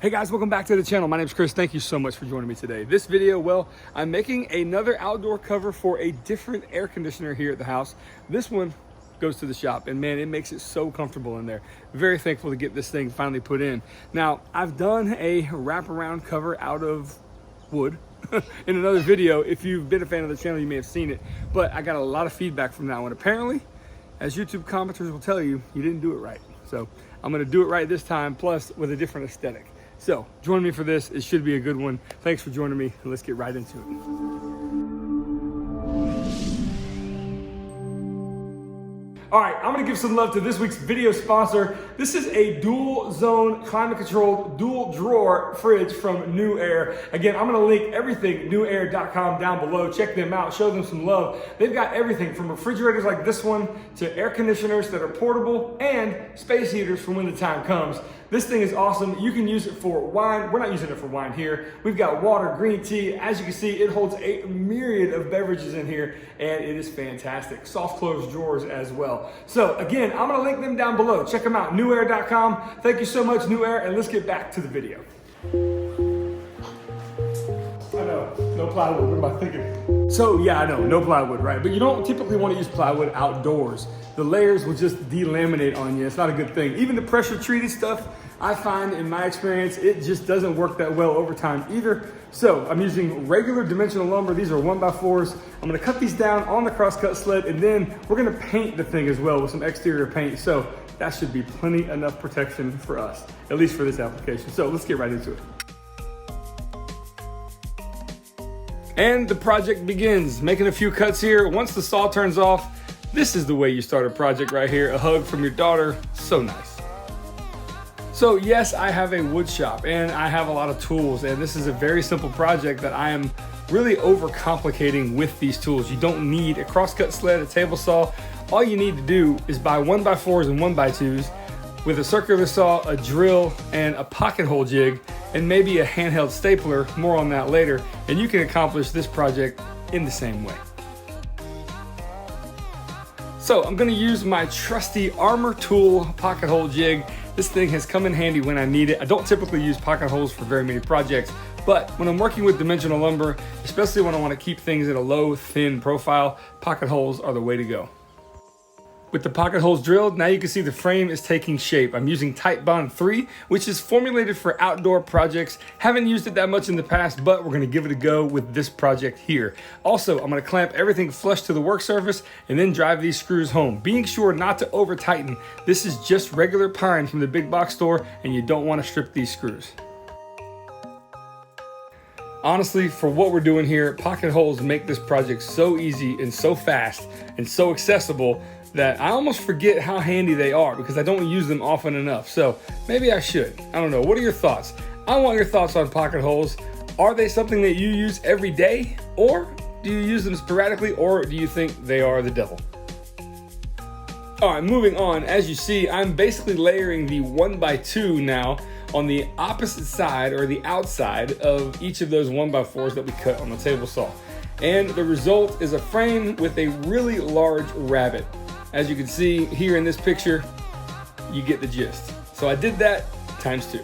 Hey guys, welcome back to the channel. My name is Chris. Thank you so much for joining me today. This video, well, I'm making another outdoor cover for a different air conditioner here at the house. This one goes to the shop and man, it makes it so comfortable in there. Very thankful to get this thing finally put in. Now, I've done a wraparound cover out of wood in another video. If you've been a fan of the channel, you may have seen it, but I got a lot of feedback from that one. Apparently, as YouTube commenters will tell you, you didn't do it right. So I'm gonna do it right this time, plus with a different aesthetic. So join me for this. It should be a good one. Thanks for joining me, and let's get right into it. All right, I'm gonna give some love to this week's video sponsor. This is a dual zone, climate controlled, dual drawer fridge from New Air. Again, I'm gonna link everything, newair.com, down below. Check them out, show them some love. They've got everything from refrigerators like this one to air conditioners that are portable and space heaters for when the time comes. This thing is awesome. You can use it for wine. We're not using it for wine here. We've got water, green tea. As you can see, it holds a myriad of beverages in here, and it is fantastic. Soft close drawers as well. So again, I'm gonna link them down below. Check them out, newair.com. Thank you so much, New Air, and let's get back to the video. I know, no plywood, what am I thinking? So yeah, I know, no plywood, right? But you don't typically want to use plywood outdoors. The layers will just delaminate on you. It's not a good thing. Even the pressure treated stuff, I find in my experience, it just doesn't work that well over time either. So I'm using regular dimensional lumber. These are 1x4s. I'm gonna cut these down on the crosscut sled, and then we're gonna paint the thing as well with some exterior paint. So that should be plenty enough protection for us, at least for this application. So let's get right into it. And the project begins. Making a few cuts here. Once the saw turns off, this is the way you start a project right here. A hug from your daughter, so nice. So yes, I have a wood shop and I have a lot of tools, and this is a very simple project that I am really overcomplicating with these tools. You don't need a crosscut sled, a table saw. All you need to do is buy 1x4s and 1x2s with a circular saw, a drill, and a pocket hole jig, and maybe a handheld stapler. More on that later, and you can accomplish this project in the same way. So I'm gonna use my trusty Armor Tool pocket hole jig. This thing has come in handy when I need it. I don't typically use pocket holes for very many projects, but when I'm working with dimensional lumber, especially when I wanna keep things at a low, thin profile, pocket holes are the way to go. With the pocket holes drilled, now you can see the frame is taking shape. I'm using Titebond 3, which is formulated for outdoor projects. Haven't used it that much in the past, but we're gonna give it a go with this project here. Also, I'm gonna clamp everything flush to the work surface and then drive these screws home, being sure not to over tighten. This is just regular pine from the big box store, and you don't wanna strip these screws. Honestly, for what we're doing here, pocket holes make this project so easy and so fast and so accessible that I almost forget how handy they are because I don't use them often enough. So maybe I should. I don't know. What are your thoughts? I want your thoughts on pocket holes. Are they something that you use every day, or do you use them sporadically, or do you think they are the devil? All right, moving on. As you see, I'm basically layering the 1x2 now on the opposite side or the outside of each of those 1x4s that we cut on the table saw. And the result is a frame with a really large rabbet. As you can see here in this picture, you get the gist. So I did that times 2.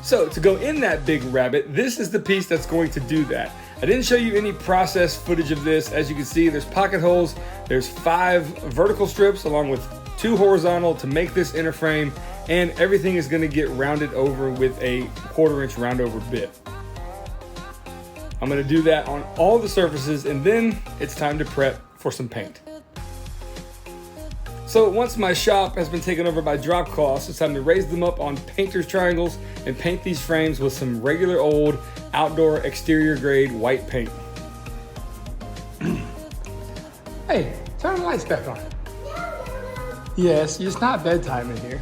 So to go in that big rabbet, this is the piece that's going to do that. I didn't show you any process footage of this. As you can see, there's pocket holes, there's 5 vertical strips along with 2 horizontal to make this inner frame, and everything is gonna get rounded over with a 1/4 inch roundover bit. I'm gonna do that on all the surfaces, and then it's time to prep for some paint. So once my shop has been taken over by drop cloths, it's time to raise them up on painter's triangles and paint these frames with some regular old outdoor exterior grade white paint. Hey, turn the lights back on. Yes, it's not bedtime in here.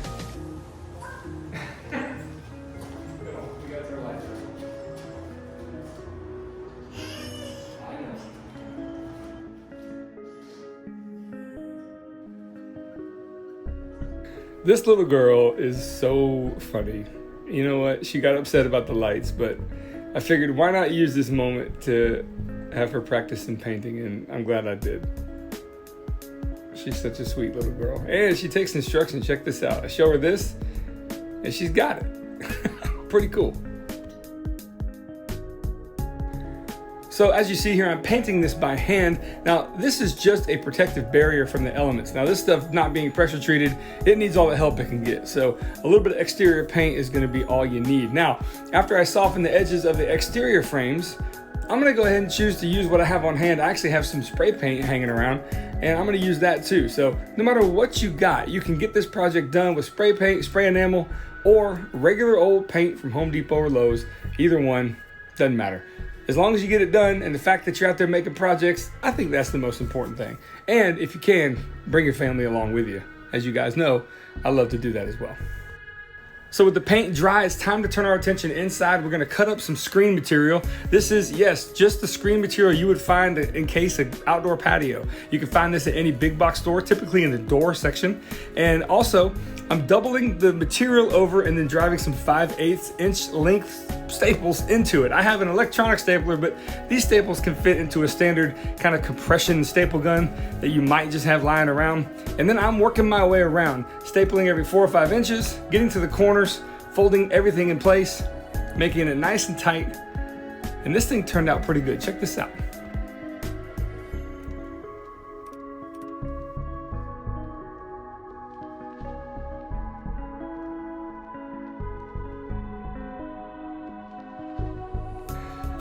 This little girl is so funny. You know what? She got upset about the lights, but I figured why not use this moment to have her practice some painting, and I'm glad I did. She's such a sweet little girl. And she takes instructions. Check this out. I show her this, and she's got it. Pretty cool. So as you see here, I'm painting this by hand. Now, this is just a protective barrier from the elements. Now, this stuff not being pressure treated, it needs all the help it can get. So a little bit of exterior paint is gonna be all you need. Now, after I soften the edges of the exterior frames, I'm gonna go ahead and choose to use what I have on hand. I actually have some spray paint hanging around, and I'm gonna use that too. So no matter what you got, you can get this project done with spray paint, spray enamel, or regular old paint from Home Depot or Lowe's. Either one, doesn't matter. As long as you get it done, and the fact that you're out there making projects, I think that's the most important thing. And if you can, bring your family along with you. As you guys know, I love to do that as well. So with the paint dry, it's time to turn our attention inside. We're gonna cut up some screen material. This is, yes, just the screen material you would find in case of outdoor patio. You can find this at any big box store, typically in the door section. And also, I'm doubling the material over and then driving some 5/8 inch length staples into it. I have an electronic stapler, but these staples can fit into a standard kind of compression staple gun that you might just have lying around. And then I'm working my way around, stapling every 4 or 5 inches, getting to the corners, folding everything in place, making it nice and tight. And this thing turned out pretty good. Check this out.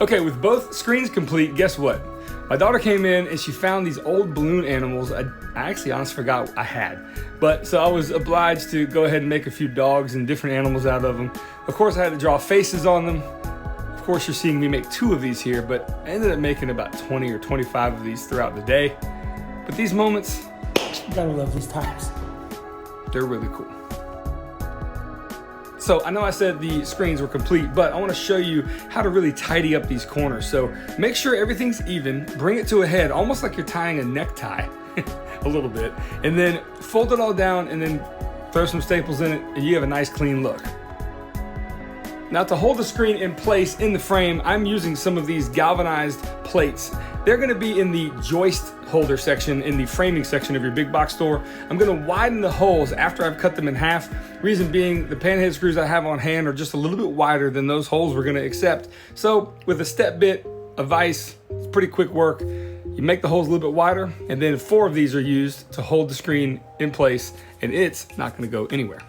Okay, with both screens complete, guess what? My daughter came in and she found these old balloon animals I actually honestly forgot I had. But so I was obliged to go ahead and make a few dogs and different animals out of them. Of course, I had to draw faces on them. Of course, you're seeing me make 2 of these here, but I ended up making about 20 or 25 of these throughout the day. But these moments, You gotta love these times. they're really cool. So I know I said the screens were complete, but I want to show you how to really tidy up these corners. So make sure everything's even, bring it to a head, almost like you're tying a necktie a little bit, and then fold it all down and then throw some staples in it and you have a nice clean look. Now to hold the screen in place in the frame, I'm using some of these galvanized plates. They're gonna be in the joist holder section, in the framing section of your big box store. I'm gonna widen the holes after I've cut them in half. Reason being, the panhead screws I have on hand are just a little bit wider than those holes we're gonna accept. So with a step bit, a vise, it's pretty quick work. You make the holes a little bit wider, and then 4 of these are used to hold the screen in place, and it's not gonna go anywhere.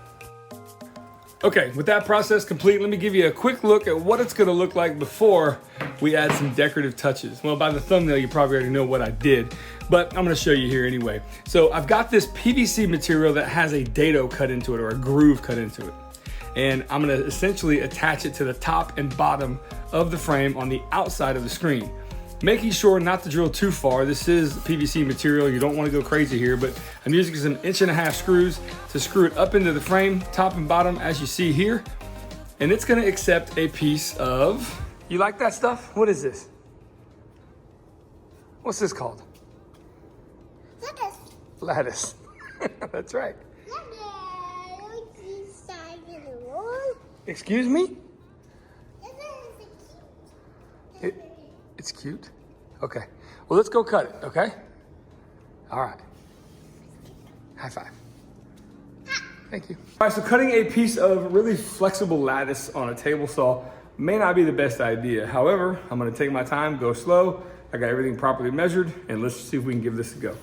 Okay, with that process complete, let me give you a quick look at what it's gonna look like before we add some decorative touches. Well, by the thumbnail, you probably already know what I did, but I'm gonna show you here anyway. So I've got this PVC material that has a dado cut into it, or a groove cut into it. And I'm gonna essentially attach it to the top and bottom of the frame on the outside of the screen. Making sure not to drill too far. This is PVC material, you don't wanna go crazy here, but I'm using some 1.5 inch screws to screw it up into the frame, top and bottom, as you see here. And it's gonna accept a piece of, you like that stuff? What is this? What's this called? Lattice. Lattice. That's right. Excuse me? It's cute? Okay. Well, let's go cut it, okay? All right. High five. Thank you. All right, so cutting a piece of really flexible lattice on a table saw may not be the best idea. However, I'm gonna take my time, go slow. I got everything properly measured, and let's see if we can give this a go.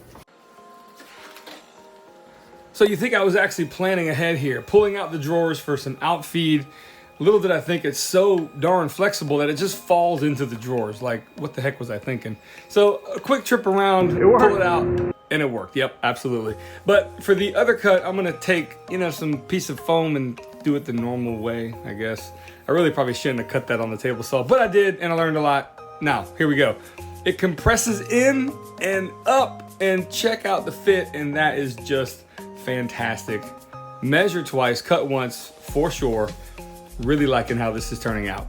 So you think I was actually planning ahead here, pulling out the drawers for some outfeed. Little did I think it's so darn flexible that it just falls into the drawers. Like, what the heck was I thinking? So a quick trip around, pull it out, and it worked. Yep, absolutely. But for the other cut, I'm gonna take, some piece of foam and do it the normal way, I guess. I really probably shouldn't have cut that on the table saw, but I did, and I learned a lot. Now, here we go. It compresses in and up, and check out the fit, and that is just fantastic. Measure twice, cut once, for sure. Really liking how this is turning out.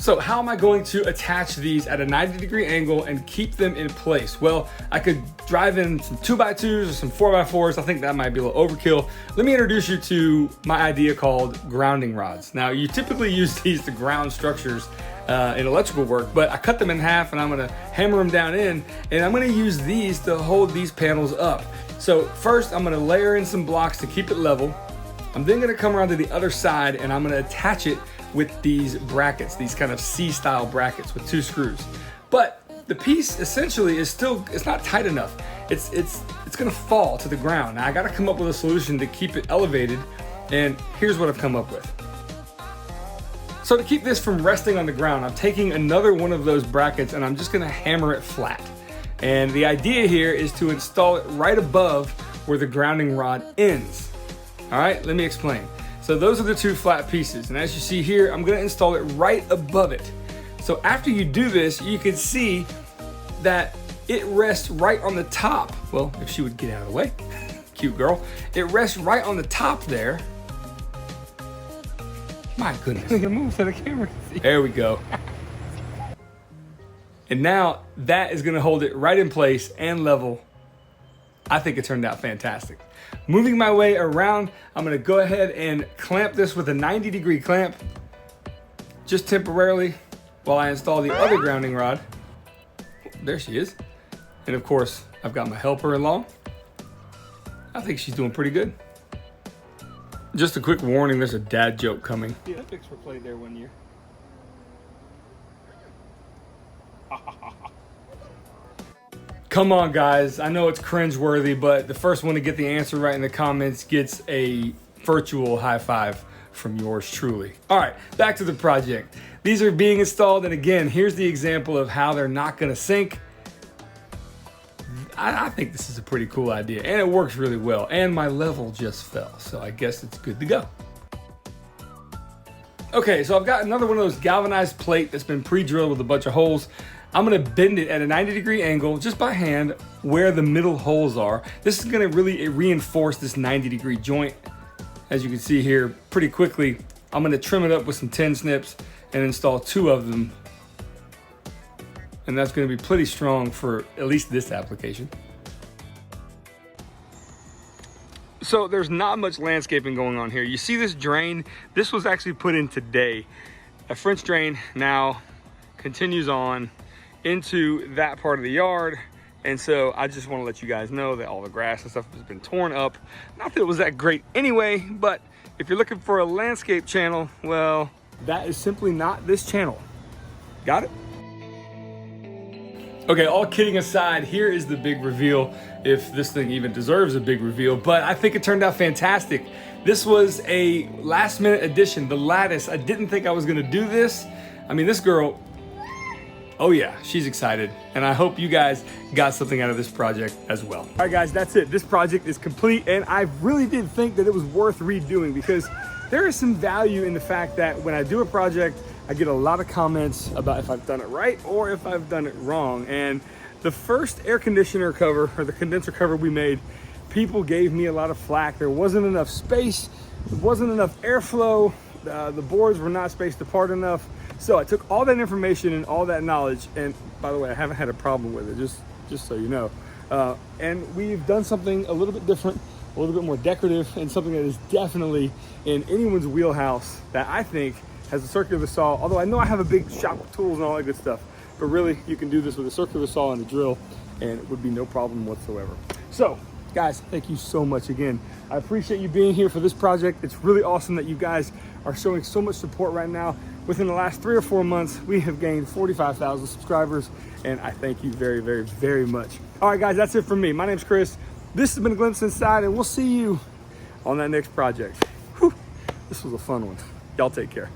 So how am I going to attach these at a 90-degree angle and keep them in place? Well, I could drive in some 2x2s or some 4x4s. I think that might be a little overkill. Let me introduce you to my idea called grounding rods. Now, you typically use these to ground structures in electrical work, but I cut them in half and I'm gonna hammer them down in, and I'm gonna use these to hold these panels up. So first I'm gonna layer in some blocks to keep it level. I'm then gonna come around to the other side and I'm gonna attach it with these brackets, these kind of C-style brackets with 2 screws. But the piece essentially is still, it's not tight enough. It's gonna fall to the ground. Now I gotta come up with a solution to keep it elevated, and here's what I've come up with. So to keep this from resting on the ground, I'm taking another one of those brackets and I'm just gonna hammer it flat. And the idea here is to install it right above where the grounding rod ends. All right, let me explain. So those are the 2 flat pieces. And as you see here, I'm gonna install it right above it. So after you do this, you can see that it rests right on the top. Well, if she would get out of the way, cute girl. It rests right on the top there. My goodness. Move so the camera can see. There we go. And now that is gonna hold it right in place and level. I think it turned out fantastic. Moving my way around, I'm gonna go ahead and clamp this with a 90-degree clamp, just temporarily, while I install the other grounding rod. There she is. And of course, I've got my helper along. I think she's doing pretty good. Just a quick warning, there's a dad joke coming. The Olympics were played there one year. Come on, guys. I know it's cringeworthy, but the first one to get the answer right in the comments gets a virtual high five from yours truly. All right, back to the project. These are being installed, and again, here's the example of how they're not gonna sink. I think this is a pretty cool idea, and it works really well. And my level just fell, so I guess it's good to go. Okay, so I've got another one of those galvanized plate that's been pre-drilled with a bunch of holes. I'm gonna bend it at a 90-degree angle just by hand where the middle holes are. This is gonna really reinforce this 90-degree joint. As you can see here, pretty quickly, I'm gonna trim it up with some 10 snips and install 2 of them. And that's gonna be pretty strong for at least this application. So there's not much landscaping going on here. You see this drain? This was actually put in today. A French drain now continues on into that part of the yard. And so I just wanna let you guys know that all the grass and stuff has been torn up. Not that it was that great anyway, but if you're looking for a landscape channel, well, that is simply not this channel. Got it? Okay, all kidding aside, here is the big reveal, if this thing even deserves a big reveal, but I think it turned out fantastic. This was a last minute addition, the Lattice. I didn't think I was gonna do this. I mean, this girl, oh yeah, she's excited. And I hope you guys got something out of this project as well. All right guys, that's it. This project is complete, and I really did think that it was worth redoing because there is some value in the fact that when I do a project, I get a lot of comments about if I've done it right or if I've done it wrong. And the first air conditioner cover, or the condenser cover we made, people gave me a lot of flack. There wasn't enough space, there wasn't enough airflow, the boards were not spaced apart enough. So I took all that information and all that knowledge, and by the way, I haven't had a problem with it, just so you know. And we've done something a little bit different, a little bit more decorative, and something that is definitely in anyone's wheelhouse that I think has a circular saw. Although I know I have a big shop of tools and all that good stuff, but really you can do this with a circular saw and a drill and it would be no problem whatsoever. So guys, thank you so much again. I appreciate you being here for this project. It's really awesome that you guys are showing so much support right now. Within the last 3 or 4 months, we have gained 45,000 subscribers, and I thank you very, very, very much. All right guys, that's it from me. My name's Chris. This has been a glimpse inside, and we'll see you on that next project. Whew, this was a fun one. Y'all take care.